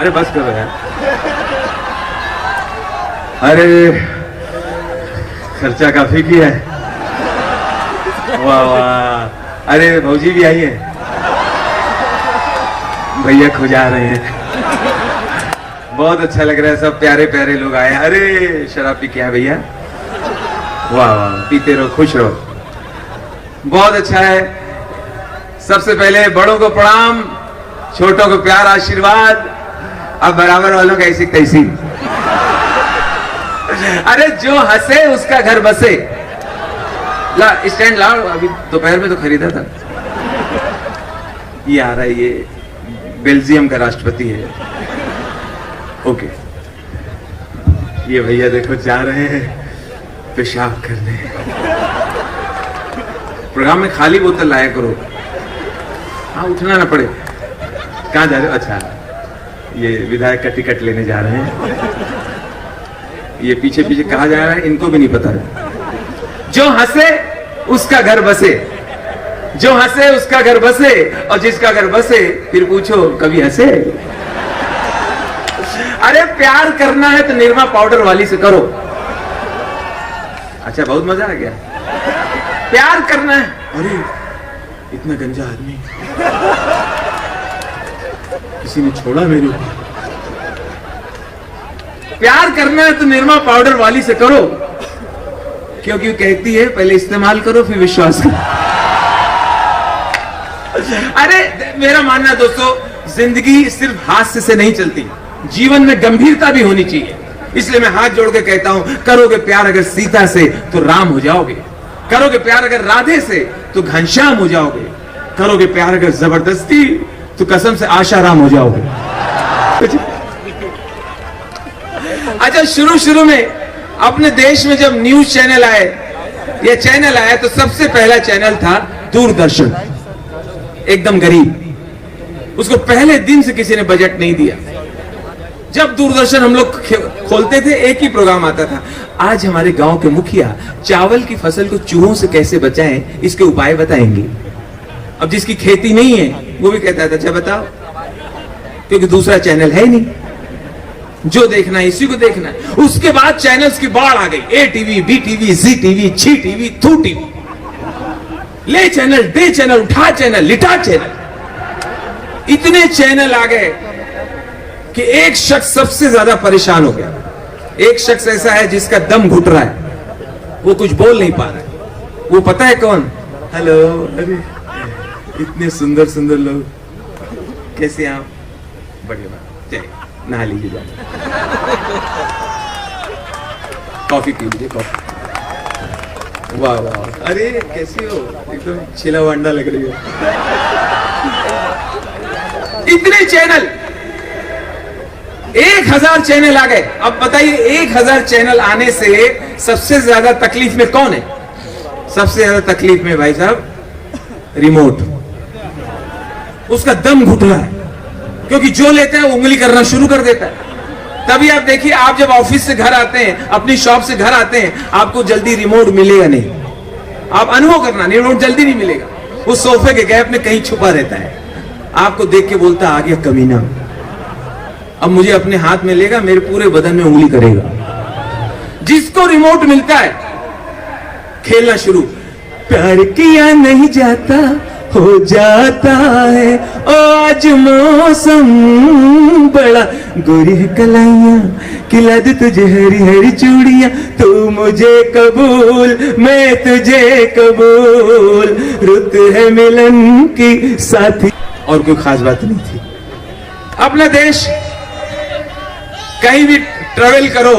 अरे बस करो यार। अरे खर्चा काफी किया है। वाह वाह। अरे भौजी भी आई है, भैया खुजा रहे हैं। बहुत अच्छा लग रहा है, सब प्यारे प्यारे लोग आए हैं। अरे शराब पी क्या भैया? वाह वाह, पीते रहो, खुश रहो। बहुत अच्छा है। सबसे पहले बड़ों को प्रणाम, छोटों को प्यार आशीर्वाद, अब बराबर वालों का ऐसी तैसी। अरे जो हंसे उसका घर बसे। ला स्टैंड लाओ, अभी दोपहर में तो खरीदा था। ये आ रहा है, ये बेल्जियम का राष्ट्रपति है। ओके, ये भैया देखो जा रहे हैं पेशाब करने। प्रोग्राम में खाली बोतल लाया करो, हाँ उठना ना पड़े। कहाँ जा रहे हो? अच्छा, ये विधायक का टिकट लेने जा रहे हैं। ये पीछे पीछे कहाँ जा रहा है इनको भी नहीं पता है। जो हंसे उसका घर बसे, जो हंसे उसका घर बसे, और जिसका घर बसे फिर पूछो कभी हंसे। अरे प्यार करना है तो निरमा पाउडर वाली से करो। अच्छा, बहुत मजा आ गया। प्यार करना है। अरे इतना गंजा आदमी किसी ने छोड़ा मेरे ऊपर। प्यार करना है तो निरमा पाउडर वाली से करो, क्योंकि वो कहती है पहले इस्तेमाल करो फिर विश्वास करो। अरे मेरा मानना है दोस्तों, जिंदगी सिर्फ हास्य से नहीं चलती, जीवन में गंभीरता भी होनी चाहिए। इसलिए मैं हाथ जोड़ के कहता हूं, करोगे प्यार अगर सीता से तो राम हो जाओगे, करोगे प्यार अगर राधे से तो घनश्याम हो जाओगे, करोगे प्यार अगर जबरदस्ती तो कसम से आशाराम हो जाओगे। अच्छा, शुरू में अपने देश में जब न्यूज चैनल आए, ये चैनल आया तो सबसे पहला चैनल था दूरदर्शन। एकदम गरीब, उसको पहले दिन से किसी ने बजट नहीं दिया। जब दूरदर्शन हम लोग खोलते थे एक ही प्रोग्राम आता था, आज हमारे गांव के मुखिया चावल की फसल को चूहों से कैसे बचाएं इसके उपाय बताएंगे। अब जिसकी खेती नहीं है वो भी कहता था अच्छा बताओ, क्योंकि दूसरा चैनल है ही नहीं, जो देखना है इसी को देखना है। उसके बाद चैनल्स की बाढ़ आ गई, ए टीवी, बी टीवी, जी टीवी, छी टीवी, थू टीवी, ले चैनल, दे चैनल, उठा चैनल, लिटा चैनल। इतने चैनल आ गए कि एक शख्स सबसे ज्यादा परेशान हो गया। एक शख्स ऐसा है जिसका दम घुट रहा है, वो कुछ बोल नहीं पा रहा है। वो पता है कौन? हेलो, अरे इतने सुंदर सुंदर लोग, कैसे आप? बढ़िया बात, चलिए नहा लीजिए, कॉफी पी लीजिए, कॉफी। वाह वाह, अरे कैसी हो? एकदम छिला हुआ अंडा लग रही हो। इतने चैनल, 1000 चैनल आ गए। अब बताइए 1000 चैनल आने से सबसे ज्यादा तकलीफ में कौन है? सबसे ज्यादा तकलीफ में भाई साहब रिमोट। उसका दम घुट रहा है, क्योंकि जो लेता है वो उंगली करना शुरू कर देता है। तभी आप देखिए, आप जब ऑफिस से घर आते हैं, अपनी शॉप से घर आते हैं, आपको जल्दी रिमोट मिलेगा नहीं। आप अनुभव करना, रिमोट जल्दी नहीं मिलेगा। वो सोफे के गैप में कहीं छुपा रहता है, आपको देख के बोलता आ गया कमीना, अब मुझे अपने हाथ में लेगा, मेरे पूरे बदन में उंगली करेगा। जिसको रिमोट मिलता है खेलना शुरू। प्यार किया नहीं जाता, हो जाता है। ओ आज मौसम बड़ा, गोरी कलाइयां खिला दे तुझे हरी हरी चूड़ियां, तू मुझे कबूल मैं तुझे कबूल, रुत है मिलन की साथी। और कोई खास बात नहीं थी। अपना देश, कहीं भी ट्रेवल करो,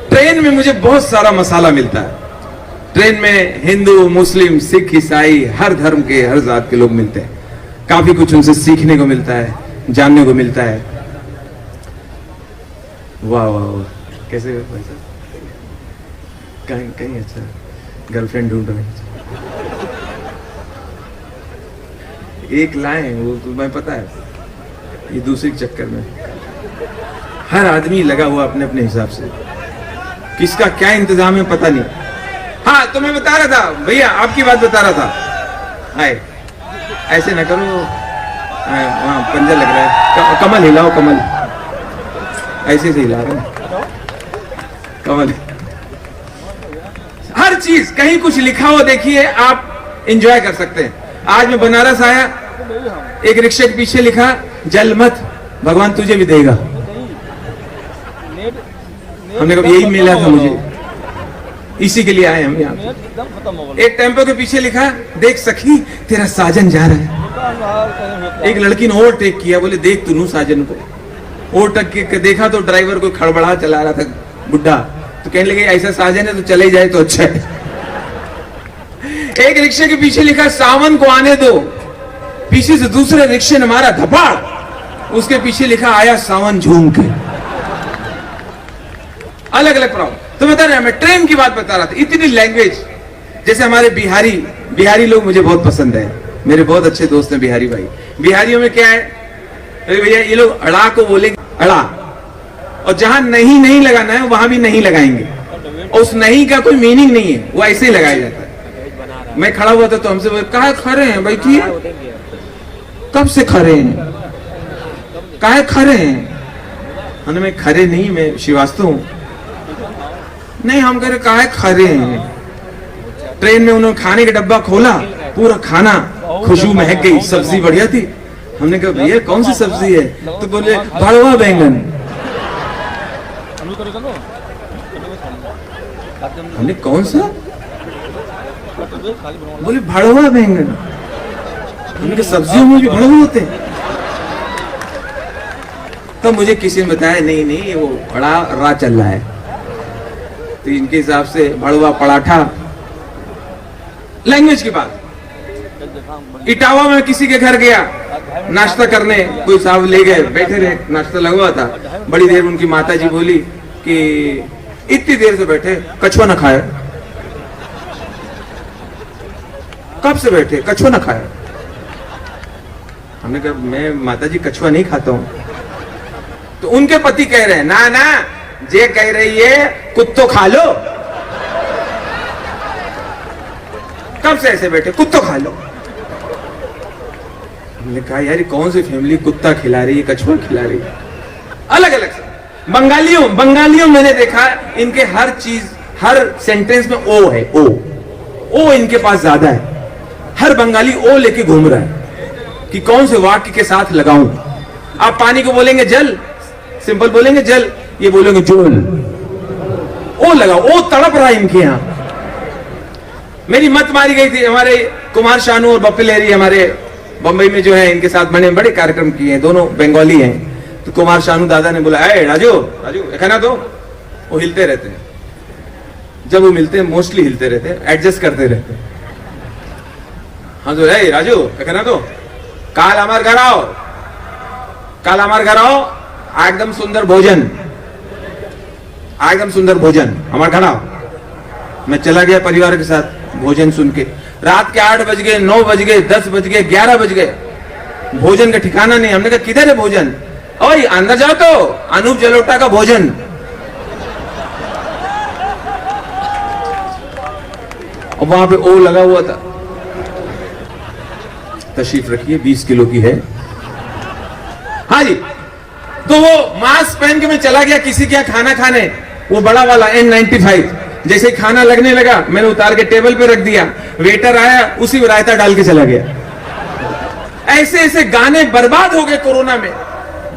ट्रेन में मुझे बहुत सारा मसाला मिलता है। ट्रेन में हिंदू, मुस्लिम, सिख, ईसाई, हर धर्म के, हर जात के लोग मिलते हैं। काफी कुछ उनसे सीखने को मिलता है, जानने को मिलता है। वाह वाह वाह, कैसे भाई साहब? कहीं कहीं अच्छा गर्लफ्रेंड ढूंढ रहे हैं। एक लाए वो तो मैं पता है, ये दूसरे के चक्कर में हर आदमी लगा हुआ अपने अपने हिसाब से, किसका क्या इंतजाम है पता नहीं। हाँ, तो मैं बता रहा था भैया, आपकी बात बता रहा था। हाय, ऐसे ना करो, वहाँ पंजा लग रहा है। कमल हिलाओ, कमल ऐसे से हिला रहे हैं कमल। हर चीज कहीं कुछ लिखा हो देखिए, आप एंजॉय कर सकते हैं। आज मैं बनारस आया, एक रिक्शे के पीछे लिखा जल मत, भगवान तुझे भी देगा। हमने कहा यही मिला था मुझे, इसी के लिए आए हम यहाँ पे। एक टेम्पो के पीछे लिखा देख सखी तेरा साजन जा रहा है। एक लड़की ने ओवरटेक किया, बोले देख तू साजन को। ओवरटेक के देखा तो ड्राइवर को खड़बड़ा चला रहा था बुढ़ा, तो कहने लगे ऐसा साजन है तो चले जाए तो अच्छा है। एक रिक्शे के पीछे लिखा सावन को आने दो, पीछे से दूसरे रिक्शे ने मारा धपाड़, उसके पीछे लिखा आया सावन झूम के। अलग अलग प्रॉब्लम। तो बता रहा मैं ट्रेन की बात बता रहा था। इतनी लैंग्वेज, जैसे हमारे बिहारी लोग मुझे बहुत पसंद है, मेरे बहुत अच्छे दोस्त हैं बिहारी भाई। बिहारियों में क्या है, अरे भैया ये लोग अड़ा को बोलेंगे अड़ा, और जहां नहीं लगाना है वहां भी नहीं लगाएंगे, और उस नहीं का कोई मीनिंग नहीं है, वो ऐसे ही लगाया जाता है। मैं खड़ा हुआ था तो हमसे बोले कहा खड़े हैं भाई, ठीक कब से खड़े हैं, कहा खड़े हैं। मैं खड़े नहीं, मैं श्रीवास्तव हूं। नहीं हम कह रहे कहा खड़े हैं। ट्रेन में उन्होंने खाने का डब्बा खोला, पूरा खाना खुशबू महक गई, सब्जी बढ़िया थी। हमने कहा भैया कौन सी सब्जी है, तो बोले भड़वा बैंगन। हमने कौन सा, बोले भड़वा बैंगन। हमने कहा सब्जियों में भी भड़वा होते हैं। तो मुझे किसी ने बताया नहीं वो बड़ा रा चल रहा है, तो इनके हिसाब से भड़वा पराठा। लैंग्वेज की बात। इटावा में किसी के घर गया नाश्ता करने, कोई साहब ले गए, बैठे रहे, नाश्ता लगा हुआ था। बड़ी देर उनकी माता जी बोली कि इतनी देर से बैठे कछुआ ना खाए। कब से बैठे, कछुआ ना खाए। हमने कहा मैं माता जी कछुआ नहीं खाता हूं। तो उनके पति कह रहे हैं ना जे कह रही है कुत्तो खा लो। कब से ऐसे बैठे, कुत्तो खा लो। हमने कहा यार कौन सी फैमिली कुत्ता खिला रही है, कछुआ खिला रही है। अलग अलग। बंगालियों मैंने देखा इनके हर चीज, हर सेंटेंस में ओ है, ओ इनके पास ज्यादा है। हर बंगाली ओ लेके घूम रहा है कि कौन से वाक्य के साथ लगाऊं। आप पानी को बोलेंगे जल, सिंपल बोलेंगे जल, ये बोलेंगे जोल। ओ लगाओ, ओ तड़प रहा है इनके यहां। मेरी मत मारी गई थी। हमारे कुमार शानू और बप्पी लहरी हमारे बंबई में जो है, इनके साथ मैंने बड़े कार्यक्रम किए हैं, दोनों बंगाली हैं। तो कुमार शानू दादा ने बोला ए राजू खाना दो। वो हिलते रहते हैं, जब वो मिलते हैं मोस्टली हिलते रहते हैं, एडजस्ट करते रहते हैं। हाँ तो राजू खाना दो, काल हमारे घर आओ, काल हमारे घर आओ, एकदम सुंदर भोजन, एकदम सुंदर भोजन हमारे घर आओ। मैं चला गया परिवार के साथ, भोजन सुन के रात के 8 बज गए, 9 बज गए, 10 बज गए, 11 बज गए, भोजन का ठिकाना नहीं। हमने कहा किधर है भोजन, ओए अंदर जाओ तो अनूप जलोटा का भोजन। और वहां पे ओ लगा हुआ था। तशरीफ रखिए, 20 किलो की है। हाँ जी। तो वो मास्क पहन के मैं चला गया किसी के यहाँ खाना खाने, वो बड़ा वाला N95। जैसे खाना लगने लगा मैंने उतार के टेबल पे रख दिया, वेटर आया उसी में रायता डाल के चला गया। ऐसे ऐसे गाने बर्बाद हो गए कोरोना में।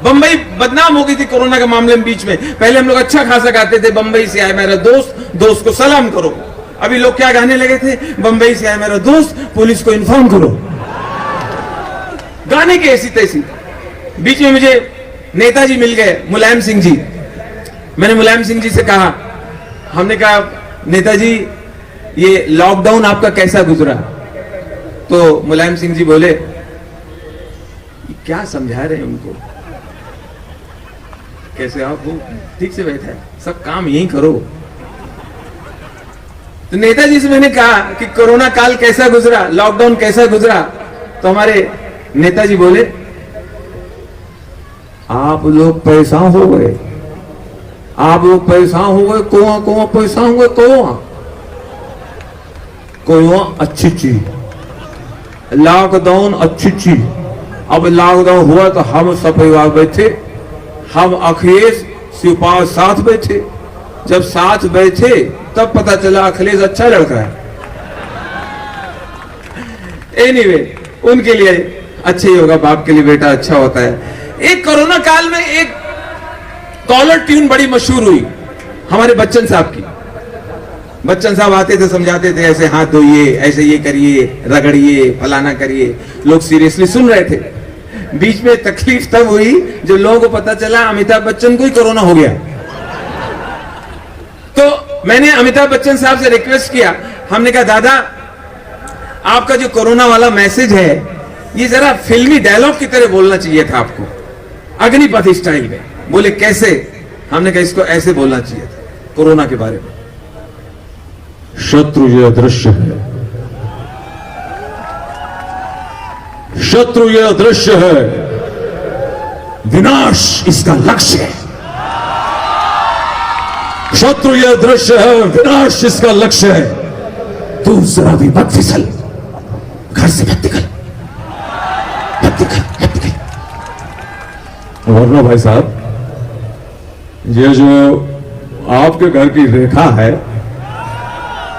बंबई बदनाम हो गई थी कोरोना के मामले में। बीच में पहले हम लोग अच्छा खासा गाते थे, बंबई से आया मेरा दोस्त, दोस्त को सलाम करो। अभी लोग क्या गाने लगे थे, बंबई से आया मेरा दोस्त, पुलिस को इन्फॉर्म करो। गाने की ऐसी तैसी। बीच में मुझे नेताजी मिल गए, मुलायम सिंह जी। मैंने मुलायम सिंह जी से कहा, हमने कहा नेताजी ये लॉकडाउन आपका कैसा गुजरा। तो मुलायम सिंह जी बोले, क्या समझा रहे हैं उनको, कैसे आप, वो ठीक से बैठा है, सब काम यही करो। तो नेताजी से मैंने कहा कि कोरोना काल कैसा गुजरा, लॉकडाउन कैसा गुजरा। तो हमारे नेताजी बोले, आप लोग पैसा हो गए, आप लोग पैसा हो गए, कोआ पैसा हो गए, कोआ अच्छी चीज, लॉकडाउन अच्छी चीज, अब लॉकडाउन हुआ तो हम सब परिवार बैठे, हम अखिलेश शिवपाल साथ बैठे। जब साथ बैठे तब पता चला अखिलेश अच्छा लड़का है। एनीवे, उनके लिए अच्छा ही होगा, बाप के लिए बेटा अच्छा होता है। एक कोरोना काल में एक कॉलर ट्यून बड़ी मशहूर हुई हमारे बच्चन साहब की। बच्चन साहब आते थे, समझाते थे, ऐसे हाथ धोइए, ऐसे ये करिए, रगड़िए, फलाना करिए। लोग सीरियसली सुन रहे थे। बीच में तकलीफ तब हुई जब लोगों को पता चला अमिताभ बच्चन को ही कोरोना हो गया। तो मैंने अमिताभ बच्चन साहब से रिक्वेस्ट किया, हमने कहा दादा आपका जो कोरोना वाला मैसेज है ये जरा फिल्मी डायलॉग की तरह बोलना चाहिए था आपको, अग्निपथ स्टाइल में। बोले कैसे? हमने कहा इसको ऐसे बोलना चाहिए था कोरोना के बारे में। शत्रु ये अदृश्य है, शत्रु ये अदृश्य है, विनाश इसका लक्ष्य है। शत्रु ये अदृश्य है, विनाश इसका लक्ष्य है। तू जरा भी मत फिसल, घर से मत निकल, मत निकल, मत निकल। वरना भाई साहब ये जो आपके घर की रेखा है,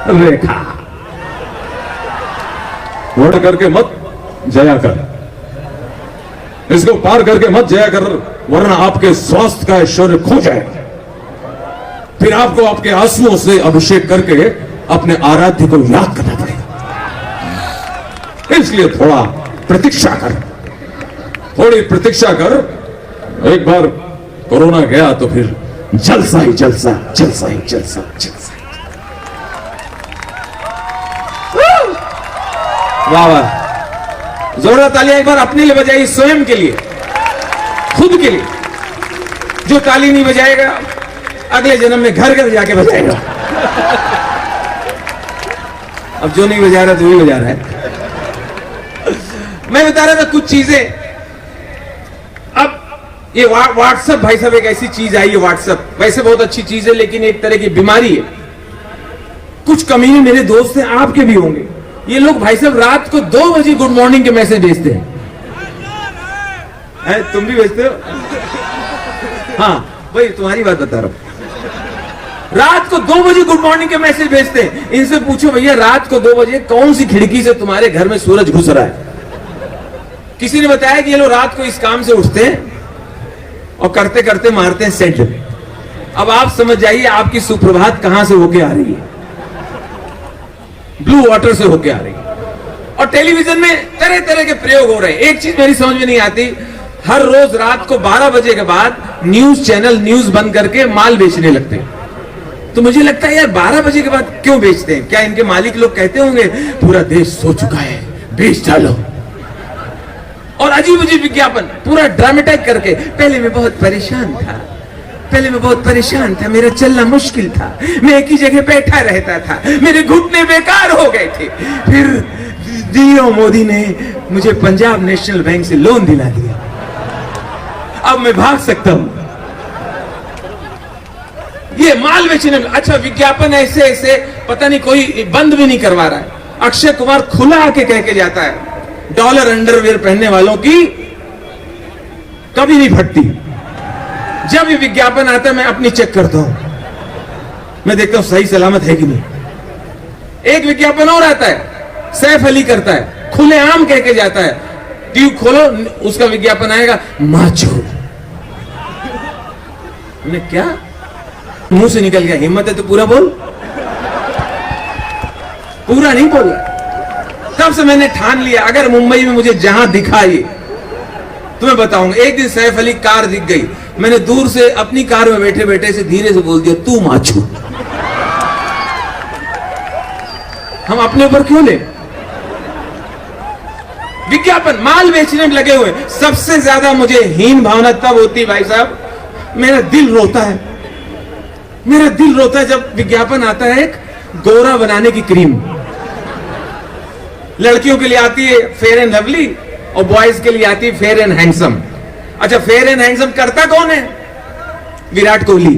रेखा वोट करके मत जया कर, इसको पार करके मत जया कर, वरना आपके स्वास्थ्य का ऐश्वर्य खो जाए। फिर आपको आपके आंसुओं से अभिषेक करके अपने आराध्य को याद करना पड़ेगा। इसलिए थोड़ा प्रतीक्षा कर, थोड़ी प्रतीक्षा कर। एक बार कोरोना गया तो फिर जलसा ही जलसा, जलसा ही जलसा, जलसा। वाह वाह, जोरदार तालियां एक बार अपने लिए बजाइए, स्वयं के लिए, खुद के लिए। जो ताली नहीं बजाएगा अगले जन्म में घर घर जाके बजाएगा। अब जो नहीं बजा रहा तो वही बजा रहा है। मैं बता रहा था कुछ चीजें। अब ये व्हाट्सएप भाई साहब एक ऐसी चीज आई है। व्हाट्सएप वैसे बहुत अच्छी चीज है, लेकिन एक तरह की बीमारी है। कुछ कमीने मेरे दोस्त हैं, आपके भी होंगे। ये लोग भाई साहब रात को 2 बजे गुड मॉर्निंग के मैसेज भेजते हैं। तुम भी भेजते हो? हाँ भाई, तुम्हारी बात बता रहा हूं। रात को 2 बजे गुड मॉर्निंग के मैसेज भेजते हैं। इनसे पूछो भैया रात को 2 बजे कौन सी खिड़की से तुम्हारे घर में सूरज घुस रहा है? किसी ने बताया कि ये लोग रात को इस काम से उठते हैं और करते करते मारते हैं सेंट। अब आप समझ जाइए आपकी सुप्रभात कहां से होके आ रही है। ब्लू वाटर से होके आ रही है। और टेलीविजन में तरह तरह के प्रयोग हो रहे हैं। एक चीज मेरी समझ में नहीं आती, हर रोज रात को 12 बजे के बाद न्यूज चैनल न्यूज बंद करके माल बेचने लगते हैं। तो मुझे लगता है यार 12 बजे के बाद क्यों बेचते हैं? क्या इनके मालिक लोग कहते होंगे पूरा देश सो चुका है, बेच डालो? और अजीब अजीब विज्ञापन पूरा ड्रामेटाइज करके, पहले मैं बहुत परेशान था, पहले मैं बहुत परेशान था, मेरा चलना मुश्किल था, मैं एक ही जगह बैठा रहता था, मेरे घुटने बेकार हो गए थे, फिर डीओ मोदी ने मुझे पंजाब नेशनल बैंक से लोन दिला दिया, अब मैं भाग सकता हूं। ये माल बेचने में अच्छा विज्ञापन ऐसे ऐसे पता नहीं कोई बंद भी नहीं करवा रहा है। अक्षय कुमार खुला आके कह के जाता है डॉलर अंडरवेयर पहनने वालों की कभी नहीं फटती। जब ये विज्ञापन आता है मैं अपनी चेक करता हूं, मैं देखता हूं सही सलामत है कि नहीं। एक विज्ञापन और आता है, सैफ अली करता है, खुलेआम कह के जाता है, ट्यूब खोलो उसका विज्ञापन आएगा माचो। मैंने क्या मुंह से निकल गया, हिम्मत है तो पूरा बोल। पूरा नहीं बोला। तब से मैंने ठान लिया अगर मुंबई में मुझे जहां दिखाई तुम्हें बताऊंगा। एक दिन सैफ अली कार दिख गई, मैंने दूर से अपनी कार में बैठे बैठे से धीरे से बोल दिया तू माचू। हम अपने ऊपर क्यों ले? विज्ञापन माल बेचने में लगे हुए। सबसे ज्यादा मुझे हीन भावना तब होती भाई साहब, मेरा दिल रोता है, मेरा दिल रोता है जब विज्ञापन आता है एक गोरा बनाने की क्रीम। लड़कियों के लिए आती है फेयर एंड लवली और बॉयज के लिए आती है फेयर एंड हैंडसम। अच्छा फेयर एंड हैंडसम करता कौन है? विराट कोहली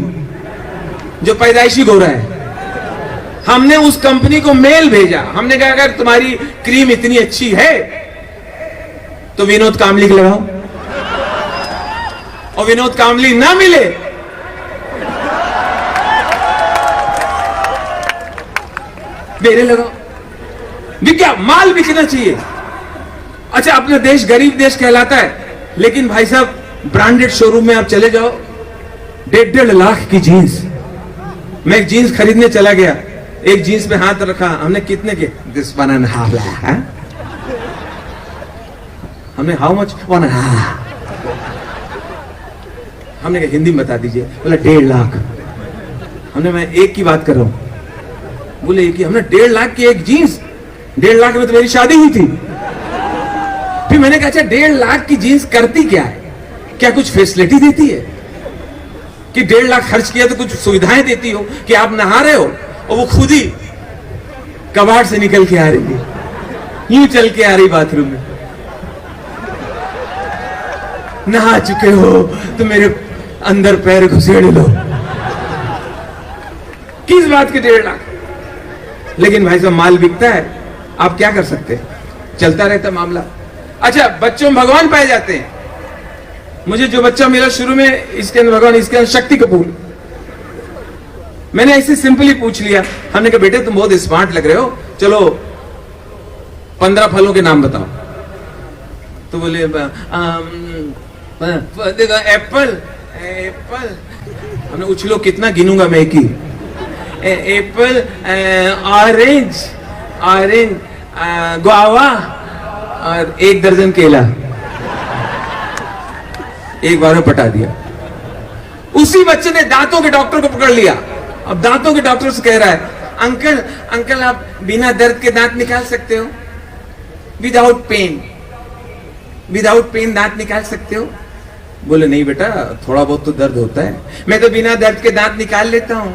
जो पैदाइशी गोरा है। हमने उस कंपनी को मेल भेजा, हमने कहा अगर तुम्हारी क्रीम इतनी अच्छी है तो विनोद कामली को लगाओ, और विनोद कामली ना मिले मेरे लगाओ। क्या माल बिकना चाहिए। अच्छा, अपना देश गरीब देश कहलाता है, लेकिन भाई साहब ब्रांडेड शोरूम में आप चले जाओ, 1.5 लाख की जीन्स। मैं एक जीन्स खरीदने चला गया, एक जीन्स पे हाथ रखा, हमने कितने के, दिस 1.5 लाख। हमने हाउ मच, 1.5। हमने कहा हिंदी में बता दीजिए, बोला 1.5 लाख। हमने, मैं एक की बात कर रहा हूं। बोले कि हमने 1.5 लाख की एक जीन्स, 1.5 लाख में तो मेरी शादी हुई थी। फिर मैंने कहा अच्छा 1.5 लाख की जीन्स करती क्या है, क्या कुछ फैसिलिटी देती है कि 1.5 लाख खर्च किया तो कुछ सुविधाएं देती हो कि आप नहा रहे हो और वो खुद ही कबाड़ से निकल के आ रही है, यूं चल के आ रही बाथरूम में, नहा चुके हो तो मेरे अंदर पैर घुसेड़ लो। किस बात के 1.5 लाख। लेकिन भाई साहब माल बिकता है, आप क्या कर सकते हैं, चलता रहता मामला। अच्छा, बच्चों में भगवान पाए जाते हैं। मुझे जो बच्चा मिला शुरू में, इसके अंदर भगवान, इसके अंदर शक्ति कपूर। मैंने ऐसे सिंपली पूछ लिया, हमने कहा बेटे तुम बहुत स्मार्ट लग रहे हो, चलो 15 फलों के नाम बताओ। तो बोले देखो एप्पल, एप्पल। हमने उछलो कितना गिनूंगा मैं, एक ही। एप्पल, ऑरेंज, ऑरेंज, गुआवा और 1 दर्जन केला। एक बार में पटा दिया। उसी बच्चे ने दांतों के डॉक्टर को पकड़ लिया। अब दांतों के डॉक्टर से कह रहा है, अंकल अंकल आप बिना दर्द के दांत निकाल सकते हो, विदाउट पेन, विदाउट पेन दांत निकाल सकते हो। बोले नहीं बेटा, थोड़ा बहुत तो दर्द होता है। मैं तो बिना दर्द के दांत निकाल लेता हूं।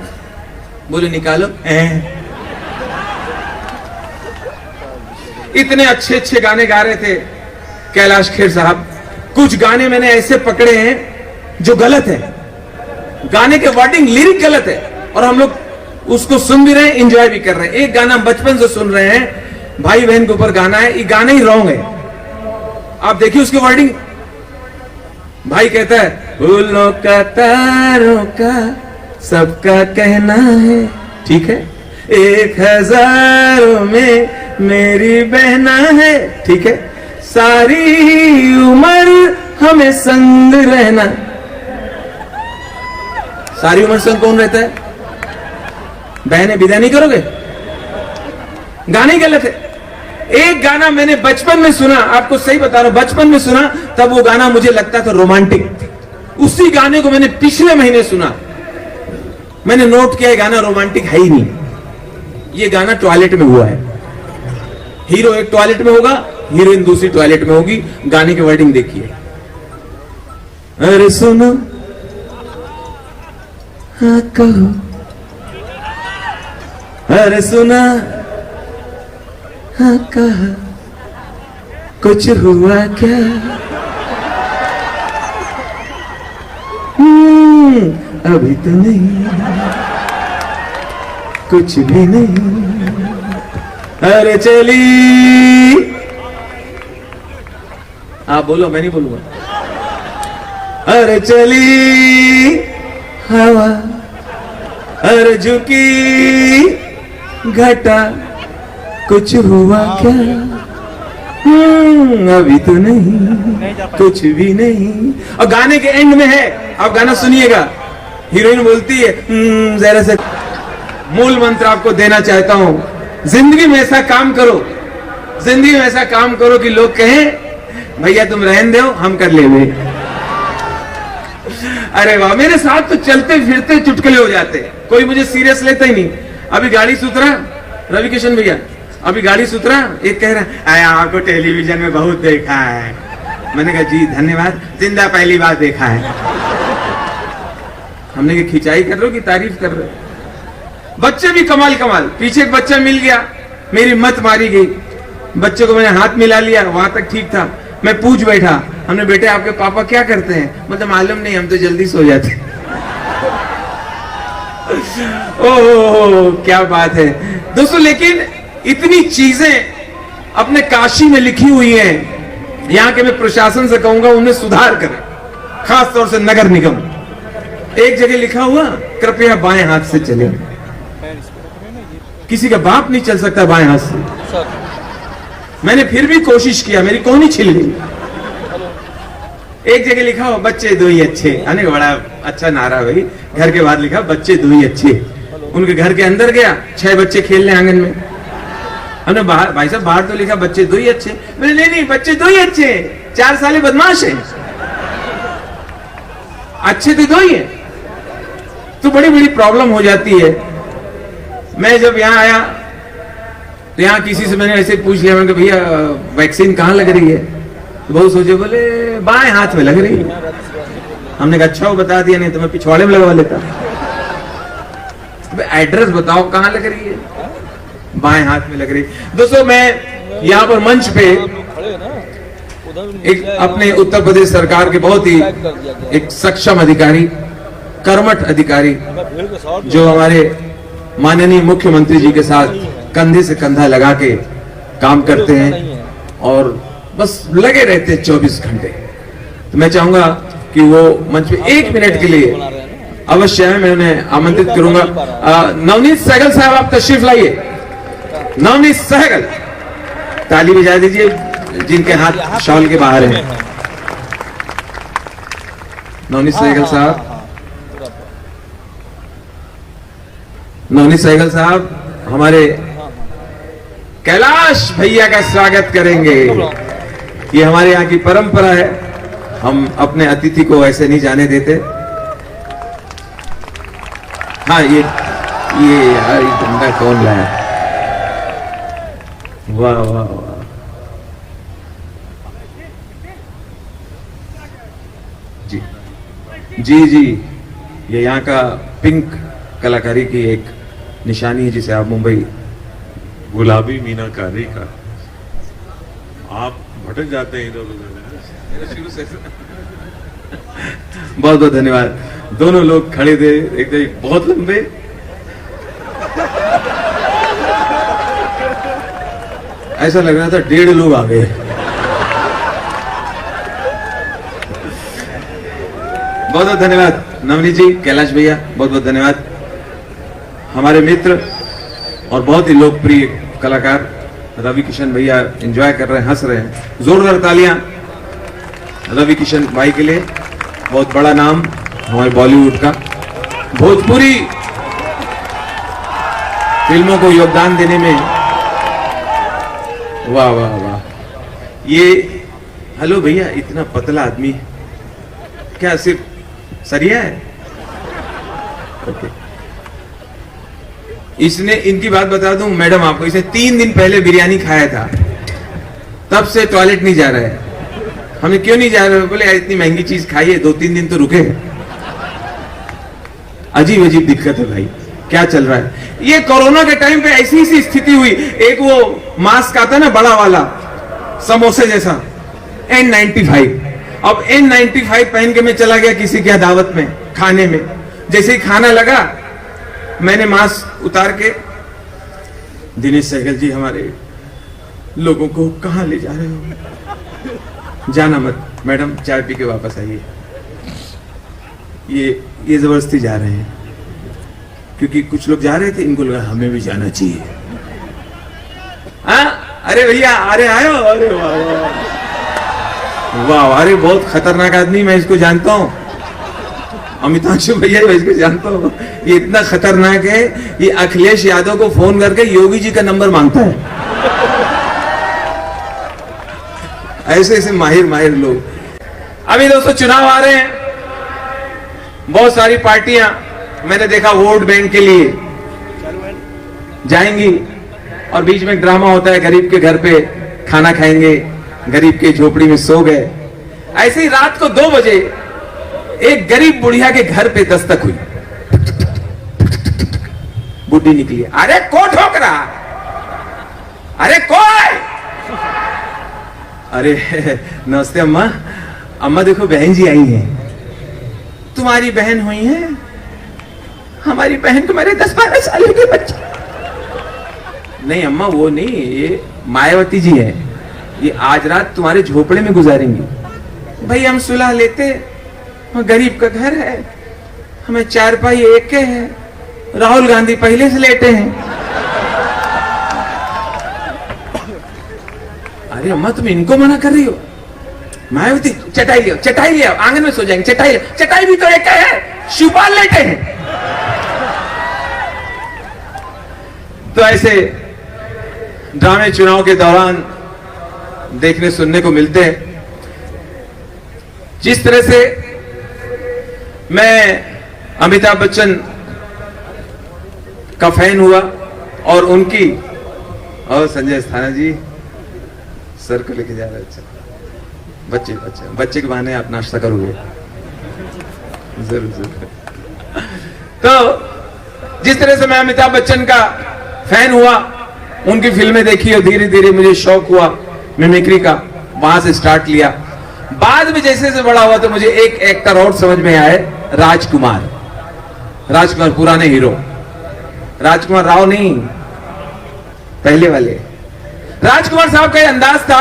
बोले निकालो। इतने अच्छे अच्छे गाने गा रहे थे कैलाश खेर साहब। कुछ गाने मैंने ऐसे पकड़े हैं जो गलत है, गाने के वर्डिंग, लिरिक गलत है, और हम लोग उसको सुन भी रहे हैं, एंजॉय भी कर रहे हैं। एक गाना बचपन से सुन रहे हैं, भाई बहन के ऊपर गाना है, ये गाना ही रॉन्ग है। आप देखिए उसकी वर्डिंग। भाई कहता है फूलों का तारों का सबका कहना है, ठीक है, 1000 में मेरी बहना है, ठीक है, सारी उम्र हमें संग रहना। सारी उम्र संग कौन रहता है? बहने विदा नहीं करोगे? गाने ही गलत है। एक गाना मैंने बचपन में सुना, आपको सही बता रहा हूं, बचपन में सुना, तब वो गाना मुझे लगता था रोमांटिक। उसी गाने को मैंने पिछले महीने सुना, मैंने नोट किया गाना रोमांटिक है ही नहीं। ये गाना टॉयलेट में हुआ है। हीरो एक टॉयलेट में होगा, हीरोइन दूसरी टॉयलेट में होगी। गाने की वर्डिंग देखिए। अरे सुनो हाँ कहो, अरे सुना हाँ कहा, कुछ हुआ क्या? अभी तो नहीं, कुछ भी नहीं। अरे चली, आप बोलो, मैं नहीं बोलूंगा। अरे चली हवा, अरे झुकी घटा, कुछ हुआ क्या? अभी तो नहीं, कुछ भी नहीं। और गाने के एंड में है, आप गाना सुनिएगा, हीरोइन बोलती है जरा से। मूल मंत्र आपको देना चाहता हूं, जिंदगी में ऐसा काम करो, जिंदगी में ऐसा काम करो कि लोग कहें भैया तुम रहन दो, हम कर लेंगे। अरे वाह, मेरे साथ तो चलते फिरते चुटकुले हो जाते, कोई मुझे सीरियस लेता ही नहीं। अभी गाड़ी सुतरा, रवि किशन भैया, अभी गाड़ी सुतरा, एक कह रहा है आपको टेलीविजन में बहुत देखा है। मैंने कहा जी धन्यवाद, जिंदा पहली बार देखा है। हमने कहा खिंचाई कर रहे हो कि तारीफ कर रहे हो? बच्चे भी कमाल कमाल। पीछे एक बच्चा मिल गया, मेरी मत मारी गई, बच्चे को मैंने हाथ मिला लिया, वहां तक ठीक था। मैं पूछ बैठा, हमने बेटे आपके पापा क्या करते हैं? मतलब मालूम नहीं, हम तो जल्दी सो जाते। ओह क्या बात है दोस्तों। लेकिन इतनी चीजें अपने काशी में लिखी हुई हैं, यहाँ के मैं प्रशासन से कहूंगा उन्हें सुधार करें, खास तौर से नगर निगम। एक जगह लिखा हुआ कृपया बाएं हाथ से चलें। किसी का बाप नहीं चल सकता बाएं हाथ से। मैंने फिर भी कोशिश किया, मेरी कोहनी छिल गई। एक जगह लिखा हो बच्चे दो ही अच्छे, आने बड़ा अच्छा नारा भाई। घर के बाहर लिखा बच्चे दो ही अच्छे। उनके घर के अंदर गया, 6 बच्चे खेल रहे आंगन में। हमने बाहर, भाई साहब बाहर तो लिखा बच्चे दो ही अच्छे। मैंने नहीं बच्चे दो ही अच्छे, 4 साले बदमाश हैं, अच्छे तो दो ही है। तो बड़ी बड़ी प्रॉब्लम हो जाती है। मैं जब यहाँ आया तो यहाँ किसी से मैंने ऐसे पूछ लिया, मैंने कहा भैया वैक्सीन कहाँ लग रही है? तो बहुत सोचे, बोले बाएं हाथ में लग रही है। हमने कहा अच्छा वो बता दिया, नहीं तो मैं पिछवाड़े में लगवा लेता। एड्रेस बताओ कहाँ लग रही है? बाएं हाथ में लग रही। दोस्तों मैं यहाँ पर मंच पे एक अपने उत्तर प्रदेश सरकार के बहुत ही एक सक्षम अधिकारी, कर्मठ अधिकारी, जो हमारे माननीय मुख्यमंत्री जी के साथ कंधे से कंधा लगा के काम करते हैं और बस लगे रहते हैं 24 घंटे। तो मैं चाहूंगा कि वो मंच पे 1 मिनट के लिए अवश्य है, मैं उन्हें आमंत्रित करूंगा। नवनीत सहगल साहब आप तशरीफ लाइए। नवनीत सहगल, ताली बजा दीजिए जिनके हाथ शॉल के बाहर हैं। नवनीत सहगल साहब, नवनीत सहगल साहब हमारे कैलाश भैया का स्वागत करेंगे। ये हमारे यहाँ की परंपरा है, हम अपने अतिथि को ऐसे नहीं जाने देते। हाँ ये यार ये डंडा कौन लाया? वाह वाह वाह। जी जी जी, ये यहाँ का पिंक कलाकारी की एक निशानी है जिसे आप मुंबई गुलाबी मीनाकारी का। आप भटक जाते हैं इधर उधर। शुरू से बहुत बहुत धन्यवाद। दोनों लोग खड़े थे, एक बहुत लंबे, ऐसा लग रहा था 1.5 लोग आ गए। बहुत बहुत धन्यवाद नवनीत जी, कैलाश भैया, बहुत बहुत धन्यवाद। हमारे मित्र और बहुत ही लोकप्रिय कलाकार रवि किशन भैया एंजॉय कर रहे हैं, हंस रहे हैं। जोरदार तालियां रवि किशन भाई के लिए। बहुत बड़ा नाम हमारे बॉलीवुड का, भोजपुरी फिल्मों को योगदान देने में। वाह वाह वाह। ये हेलो भैया, इतना पतला आदमी क्या सिर्फ सरिया है? ओके। इसने, इनकी बात बता दूं मैडम आपको, इसने 3 दिन पहले बिरयानी खाया था, तब से टॉयलेट नहीं जा रहा है। हमने क्यों नहीं जा रहे? बोले यार इतनी महंगी चीज खाई है, 2-3 दिन तो रुके। अजीब अजीब दिक्कत है भाई, क्या चल रहा है? ये कोरोना के टाइम पे ऐसी सी स्थिति हुई। एक वो मास्क आता ना बड़ा वाला समोसे जैसा, N95। अब N95 पहन के मैं चला गया किसी की दावत में खाने में। जैसे ही खाना लगा मैंने मास्क उतार के, दिनेश सहगल जी हमारे लोगों को कहां ले जा रहे हो? जाना मत मैडम, चाय पी के वापस आइए। ये जबरदस्ती जा रहे हैं क्योंकि कुछ लोग जा रहे थे, इनको लगा हमें भी जाना चाहिए। अरे भैया, अरे आयो, अरे वाह वाह, अरे बहुत खतरनाक आदमी, मैं इसको जानता हूं। अमिताभ भैया मैं इसको जानता हूं, ये इतना खतरनाक है, ये अखिलेश यादव को फोन करके योगी जी का नंबर मांगता है। ऐसे ऐसे माहिर लोग। अभी दोस्तों चुनाव आ रहे हैं, बहुत सारी पार्टियां मैंने देखा वोट बैंक के लिए जाएंगी और बीच में ड्रामा होता है, गरीब के घर पे खाना खाएंगे, गरीब के झोपड़ी में सो गए। ऐसे ही रात को 2 बजे एक गरीब बुढ़िया के घर पे दस्तक हुई। बुढ़ी निकली, अरे को ठोक रहा? अरे कोई? अरे नमस्ते अम्मा। अम्मा देखो बहन जी आई हैं। तुम्हारी बहन हुई है? हमारी बहन तुम्हारे 10-12 साल के बच्चे। नहीं अम्मा वो नहीं, ये मायावती जी है। ये आज रात तुम्हारे झोपड़े में गुजारेंगी। भाई हम सुलह लेते, गरीब का घर है, हमें चारपाई एक के है, राहुल गांधी पहले से लेटे हैं। अरे अम्मा तुम इनको मना कर रही हो? मायावती चटाई ले आओ, चटाई ले आओ, आंगन में सो जाएंगे, चटाई ले, चटाई भी तो एक है, शिवपाल लेटे हैं। तो ऐसे ड्रामे चुनाव के दौरान देखने सुनने को मिलते हैं। जिस तरह से मैं अमिताभ बच्चन का फैन हुआ और उनकी, और संजय अस्थाना जी सर को लेके जा रहे, अच्छा बच्चे बच्चे बच्चे के बहाने आप नाश्ता करोगे जरूर जरूर। तो जिस तरह से मैं अमिताभ बच्चन का फैन हुआ, उनकी फिल्में देखी और धीरे धीरे मुझे शौक हुआ मिमिक्री का, वहां से स्टार्ट लिया। बाद में जैसे जैसे बड़ा हुआ तो मुझे एक एक्टर और समझ में आए, राजकुमार। राजकुमार पुराने हीरो, राजकुमार राव नहीं, पहले वाले। राजकुमार साहब का अंदाज था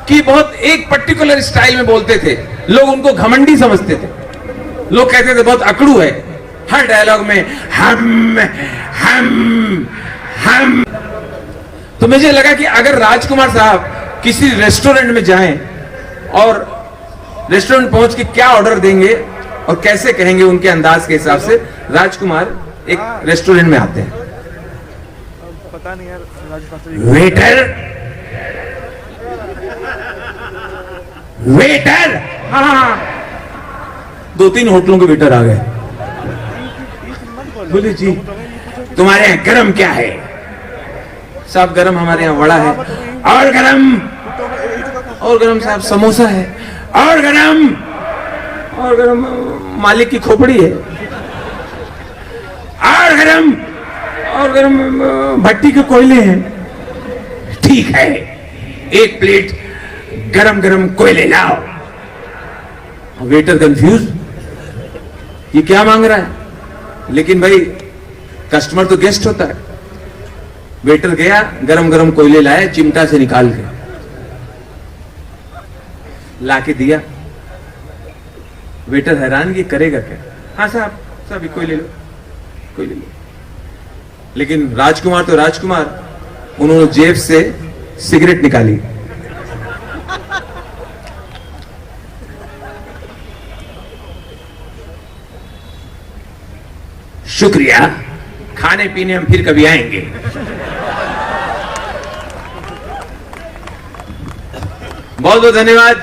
कि बहुत एक पर्टिकुलर स्टाइल में बोलते थे, लोग उनको घमंडी समझते थे, लोग कहते थे बहुत अकड़ू है, हर डायलॉग में हम हम। तो मुझे लगा कि अगर राजकुमार साहब किसी रेस्टोरेंट में जाएं और रेस्टोरेंट पहुंच के क्या ऑर्डर देंगे और कैसे कहेंगे, उनके अंदाज के हिसाब से राजकुमार एक रेस्टोरेंट में आते हैं। पता नहीं यार, वेटर वेटर, हाँ 2-3 होटलों के वेटर आ गए, बोले जी तुम्हारे यहाँ गरम क्या है? साहब गरम हमारे यहाँ वड़ा है। और गरम साहब समोसा है। और गरम मालिक की खोपड़ी है। और गरम भट्टी के कोयले हैं। ठीक है, एक प्लेट गरम गरम कोयले लाओ। वेटर कंफ्यूज, ये क्या मांग रहा है? लेकिन भाई कस्टमर तो गेस्ट होता है। वेटर गया, गरम गरम कोयले लाया, चिमटा से निकाल के लाके दिया। वेटर हैरान, ये करेगा क्या? हाँ साहब कोयले लो, कोयले लो। लेकिन राजकुमार तो राजकुमार, उन्होंने जेब से सिगरेट निकाली, शुक्रिया, खाने पीने हम फिर कभी आएंगे। बहुत बहुत धन्यवाद।